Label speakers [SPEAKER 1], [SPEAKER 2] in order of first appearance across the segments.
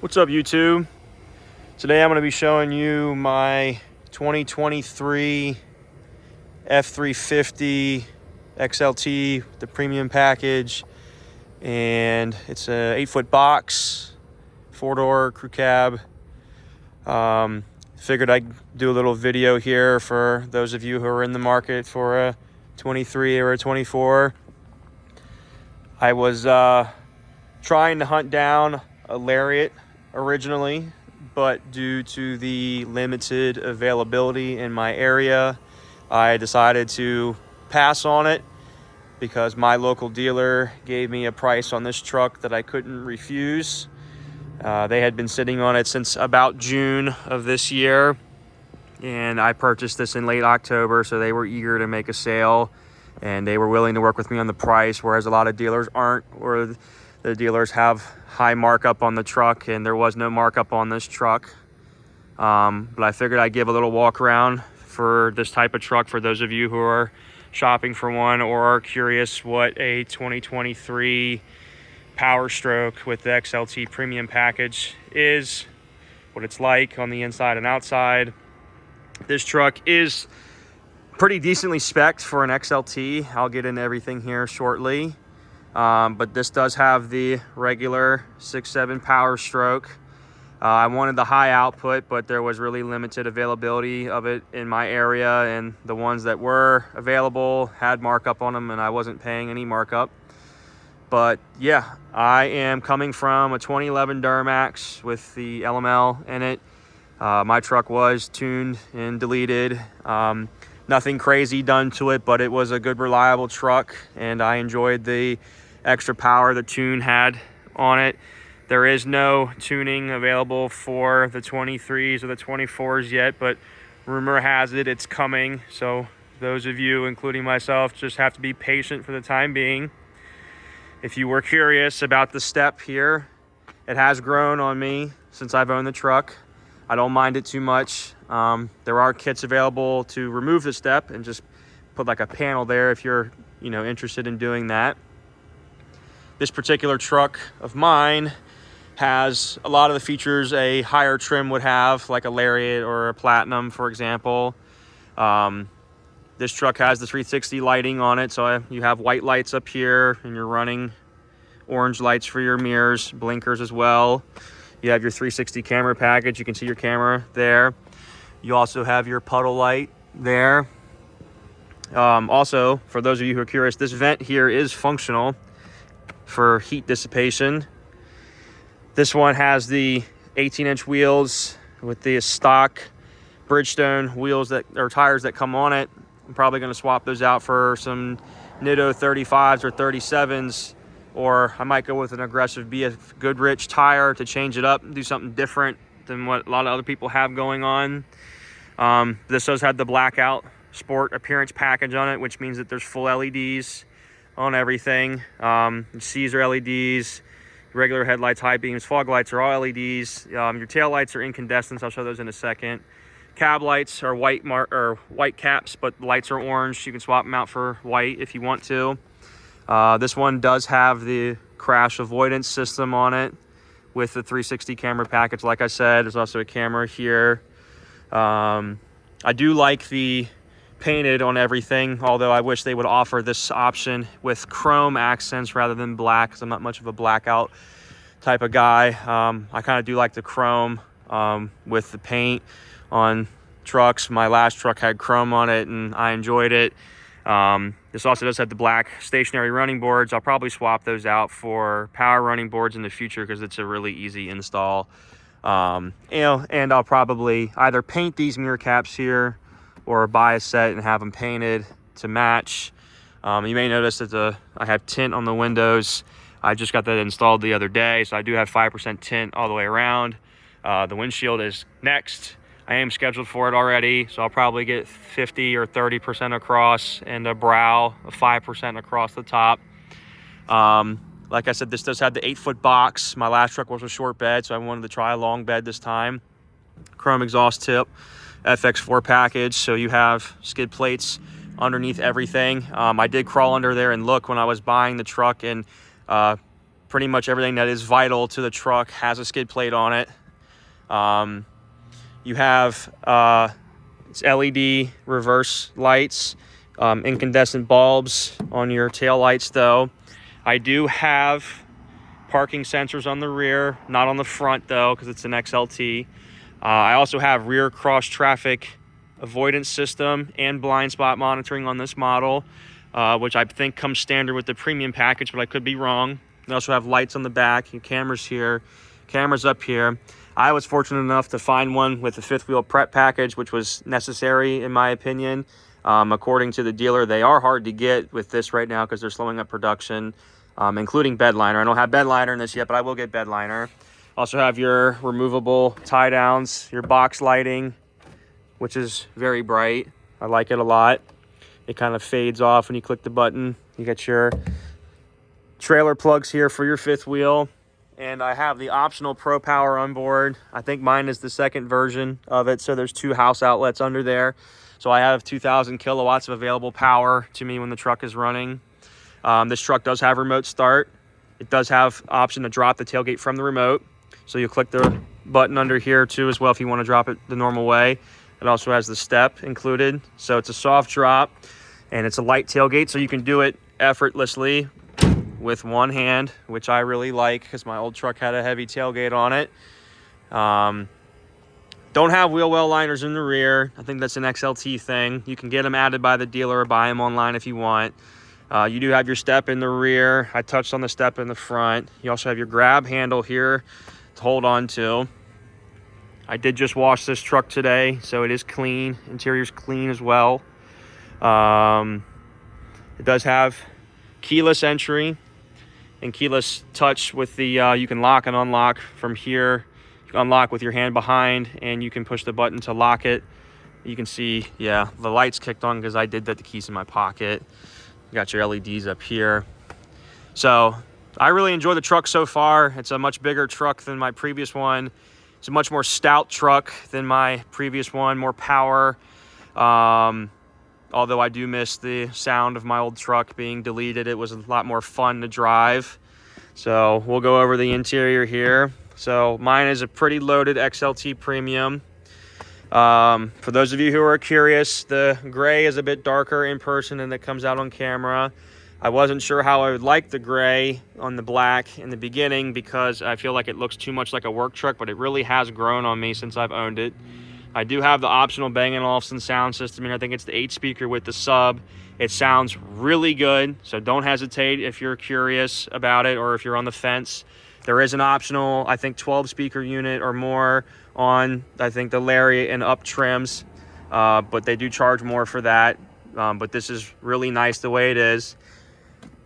[SPEAKER 1] What's up, YouTube? Today I'm going to be showing you my 2023 F350 XLT, the premium package, and it's a 8-foot box, 4-door crew cab. Figured I'd do a little video here for those of you who are in the market for a 23 or a 24. I was trying to hunt down a Lariat originally, but due to the limited availability in my area, I decided to pass on it because my local dealer gave me a price on this truck that I couldn't refuse. They had been sitting on it since about June of this year, and I purchased this in late October, so they were eager to make a sale and they were willing to work with me on the price, whereas a lot of dealers aren't, or the dealers have high markup on the truck, and there was no markup on this truck. But I figured I'd give a little walk around for this type of truck for those of you who are shopping for one or are curious what a 2023 Powerstroke with the XLT premium package is, what it's like on the inside and outside. This truck is pretty decently spec'd for an XLT. I'll get into everything here shortly. But this does have the regular 6.7 Powerstroke. I wanted the high output, but there was really limited availability of it in my area, and the ones that were available had markup on them, and I wasn't paying any markup. But yeah, I am coming from a 2011 Duramax with the LML in it. My truck was tuned and deleted. Nothing crazy done to it, but it was a good, reliable truck, and I enjoyed the extra power the tune had on it. There is no tuning available for the 23s or the 24s yet, but rumor has it it's coming. So those of you, including myself, just have to be patient for the time being. If you were curious about the step here, it has grown on me since I've owned the truck. I don't mind it too much. There are kits available to remove the step and just put like a panel there if you're, interested in doing that. This particular truck of mine has a lot of the features a higher trim would have, like a Lariat or a Platinum, for example. This truck has the 360 lighting on it, so you have white lights up here, and you're running orange lights for your mirrors, blinkers as well. You have your 360 camera package. You can see your camera there. You also have your puddle light there. Also, for those of you who are curious, this vent here is functional for heat dissipation. This one has the 18-inch wheels with the stock Bridgestone wheels that or tires that come on it. I'm probably going to swap those out for some Nitto 35s or 37s. Or I might go with an aggressive BF Goodrich tire to change it up and do something different than what a lot of other people have going on. This does have the blackout sport appearance package on it, which means that there's full LEDs on everything. C's are LEDs, regular headlights, high beams, fog lights are all LEDs. Your tail lights are incandescents. I'll show those in a second. Cab lights are white caps, but the lights are orange. You can swap them out for white if you want to. This one does have the crash avoidance system on it with the 360 camera package. Like I said, there's also a camera here. I do like the painted on everything, although I wish they would offer this option with chrome accents rather than black, because I'm not much of a blackout type of guy. I kind of do like the chrome with the paint on trucks. My last truck had chrome on it, and I enjoyed it. This also does have the black stationary running boards. I'll probably swap those out for power running boards in the future because it's a really easy install. And I'll probably either paint these mirror caps here or buy a set and have them painted to match. You may notice that I have tint on the windows. I just got that installed the other day, so I do have 5% tint all the way around. The windshield is next. I am scheduled for it already, so I'll probably get 50 or 30% across and a brow of 5% across the top. Like I said, this does have the 8-foot box. My last truck was a short bed, so I wanted to try a long bed this time. Chrome exhaust tip, FX4 package, so you have skid plates underneath everything. I did crawl under there and look when I was buying the truck, and pretty much everything that is vital to the truck has a skid plate on it. You have it's LED reverse lights, incandescent bulbs on your tail lights though. I do have parking sensors on the rear, not on the front though, because it's an XLT. I also have rear cross traffic avoidance system and blind spot monitoring on this model, which I think comes standard with the premium package, but I could be wrong. We also have lights on the back and cameras here, cameras up here. I was fortunate enough to find one with the fifth wheel prep package, which was necessary in my opinion. According to the dealer, they are hard to get with this right now because they're slowing up production, including bed liner. I don't have bed liner in this yet, but I will get bed liner. Also have your removable tie downs, your box lighting, which is very bright. I like it a lot. It kind of fades off when you click the button. You get your trailer plugs here for your fifth wheel. And I have the optional Pro Power on board. I think mine is the second version of it. So there's 2 house outlets under there. So I have 2,000 kilowatts of available power to me when the truck is running. This truck does have remote start. It does have option to drop the tailgate from the remote. So you click the button under here too as well if you want to drop it the normal way. It also has the step included. So it's a soft drop and it's a light tailgate. So you can do it effortlessly with one hand, which I really like because my old truck had a heavy tailgate on it. Don't have wheel well liners in the rear. I think that's an XLT thing. You can get them added by the dealer or buy them online if you want. You do have your step in the rear. I touched on the step in the front. You also have your grab handle here to hold on to. I did just wash this truck today, so it is clean. Interior's clean as well. It does have keyless entry and keyless touch with the you can lock and unlock from here. You can unlock with your hand behind and you can push the button to lock it. You can see, yeah, the lights kicked on because I did that. The keys in my pocket. You got your LEDs up here. So I really enjoy the truck so far. It's a much bigger truck than my previous one. It's a much more stout truck than my previous one, more power. Although I do miss the sound of my old truck being deleted. It was a lot more fun to drive. So we'll go over the interior here. So mine is a pretty loaded XLT Premium. For those of you who are curious, the gray is a bit darker in person than it comes out on camera. I wasn't sure how I would like the gray on the black in the beginning because I feel like it looks too much like a work truck, but it really has grown on me since I've owned it. I do have the optional Bang & Olufsen sound system, and I think it's the 8-speaker with the sub. It sounds really good, so don't hesitate if you're curious about it or if you're on the fence. There is an optional, I think, 12-speaker unit or more on, I think, the Lariat and up trims, but they do charge more for that. But this is really nice the way it is.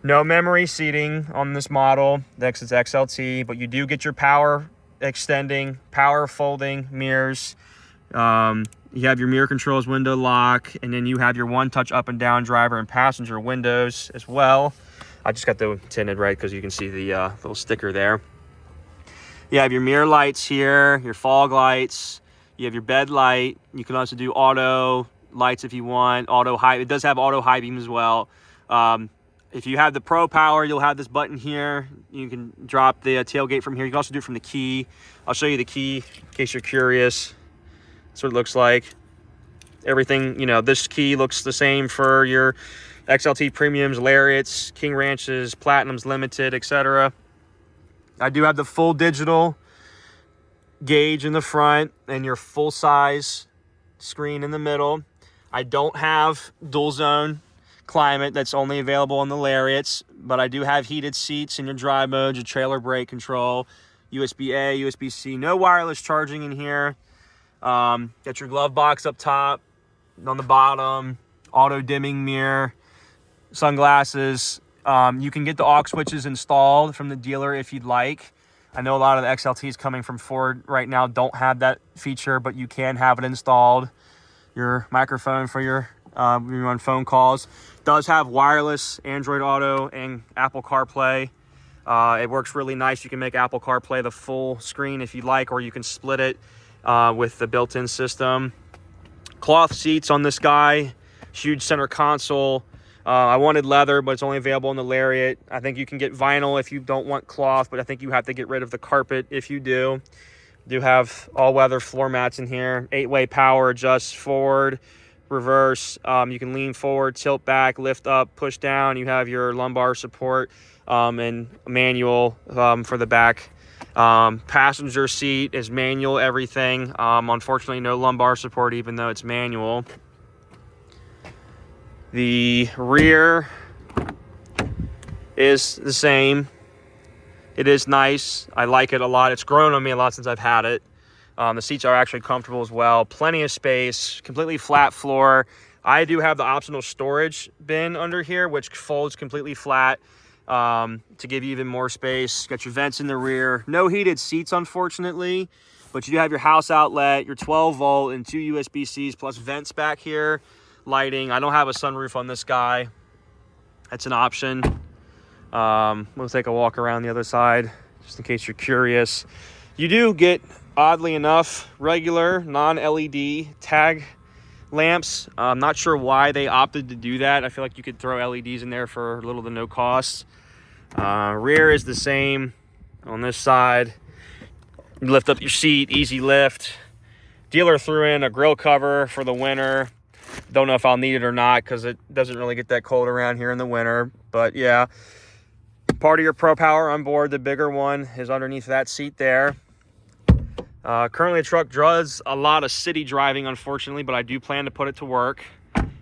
[SPEAKER 1] No memory seating on this model, that's its XLT, but you do get your power extending, power folding mirrors. You have your mirror controls, window lock, and then you have your one-touch up and down driver and passenger windows as well. I just got the tinted right because you can see the little sticker there. You have your mirror lights here, your fog lights. You have your bed light. You can also do auto lights if you want. Auto high. It does have auto high beam as well. If you have the Pro Power, you'll have this button here. You can drop the tailgate from here. You can also do it from the key. I'll show you the key in case you're curious. That's what it looks like. Everything, you know, this key looks the same for your XLT Premiums, Lariats, King Ranches, Platinums, Limited, etc. I do have the full digital gauge in the front and your full size screen in the middle. I don't have dual zone climate. That's only available on the Lariats, but I do have heated seats in your drive mode, your trailer brake control, USB-A, USB-C, no wireless charging in here. Got your glove box up top, on the bottom, auto dimming mirror, sunglasses. You can get the aux switches installed from the dealer if you'd like. I know a lot of the XLTs coming from Ford right now don't have that feature, but you can have it installed. Your microphone for your when you're on phone calls. Does have wireless Android Auto and Apple CarPlay. It works really nice. You can make Apple CarPlay the full screen if you'd like, or you can split it with the built-in system. Cloth seats on this guy, huge center console, I wanted leather, but it's only available in the Lariat. I think you can get vinyl if you don't want cloth, but I think you have to get rid of the carpet if you do. Do have all-weather floor mats in here. 8-way power adjusts forward, reverse. You can lean forward, tilt back, lift up, push down. You have your lumbar support and manual for the back. Passenger seat is manual, everything. Unfortunately, no lumbar support, even though it's manual. The rear is the same. It is nice. I like it a lot. It's grown on me a lot since I've had it. The seats are actually comfortable as well. Plenty of space, completely flat floor. I do have the optional storage bin under here, which folds completely flat to give you even more space. Got your vents in the rear. No heated seats, unfortunately, but you do have your house outlet, your 12-volt and 2 USB-Cs plus vents back here. Lighting. I don't have a sunroof on this guy. That's an option. We'll take a walk around the other side just in case you're curious. You do get, oddly enough, regular non-LED tag lamps. I'm not sure why they opted to do that. I feel like you could throw LEDs in there for little to no cost. Rear is the same on this side. You lift up your seat, easy lift. Dealer threw in a grill cover for the winter. Don't know if I'll need it or not because it doesn't really get that cold around here in the winter. But yeah, part of your Pro Power on board, the bigger one, is underneath that seat there. Currently, the truck does a lot of city driving, unfortunately, but I do plan to put it to work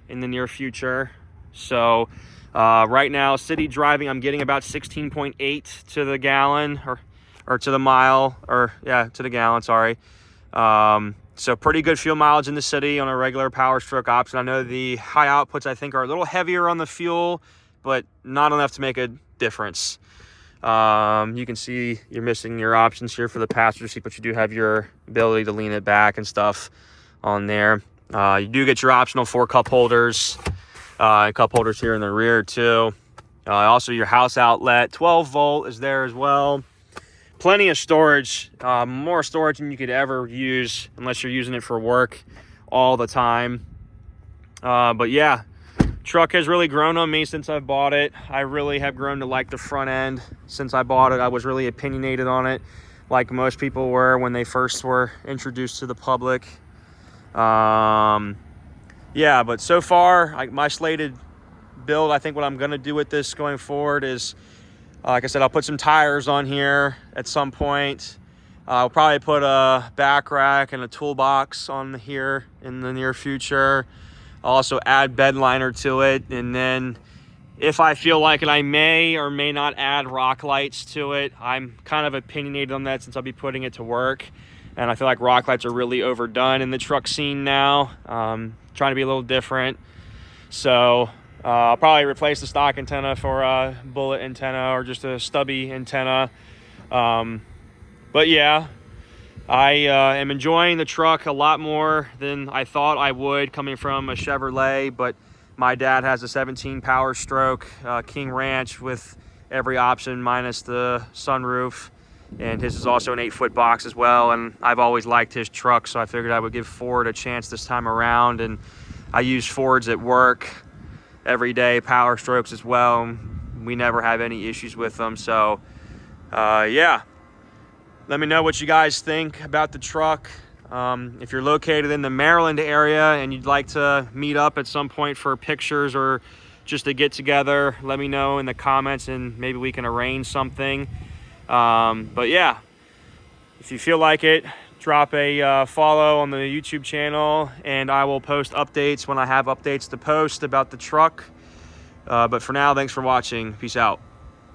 [SPEAKER 1] in the near future. So right now, city driving, I'm getting about 16.8 to the gallon or to the mile, or yeah, to the gallon, sorry. So pretty good fuel mileage in the city on a regular Powerstroke option. I know the high outputs, I think, are a little heavier on the fuel, but not enough to make a difference. You can see you're missing your options here for the passenger seat, but you do have your ability to lean it back and stuff on there. You do get your optional 4 cup holders, cup holders here in the rear too. Also your house outlet, 12-volt is there as well. Plenty of storage, more storage than you could ever use unless you're using it for work all the time. But yeah, truck has really grown on me since I've bought it. I really have grown to like the front end since I bought it. I was really opinionated on it, like most people were when they first were introduced to the public. Yeah, but so far, my slated build, I think what I'm going to do with this going forward is, like I said, I'll put some tires on here at some point. I'll probably put a back rack and a toolbox on here in the near future. I'll also add bed liner to it. And then if I feel like it, I may or may not add rock lights to it. I'm kind of opinionated on that since I'll be putting it to work. And I feel like rock lights are really overdone in the truck scene now. Trying to be a little different. So I'll probably replace the stock antenna for a bullet antenna or just a stubby antenna. But yeah, I am enjoying the truck a lot more than I thought I would coming from a Chevrolet, but my dad has a 17 Powerstroke King Ranch with every option minus the sunroof, and his is also an 8-foot box as well, and I've always liked his truck, so I figured I would give Ford a chance this time around. And I use Fords at work every day, Powerstrokes as well. We never have any issues with them. So yeah, let me know what you guys think about the truck. If you're located in the Maryland area and you'd like to meet up at some point for pictures or just to get together, let me know in the comments and maybe we can arrange something. But yeah, if you feel like it, drop a follow on the YouTube channel, and I will post updates when I have updates to post about the truck. But for now, thanks for watching. Peace out.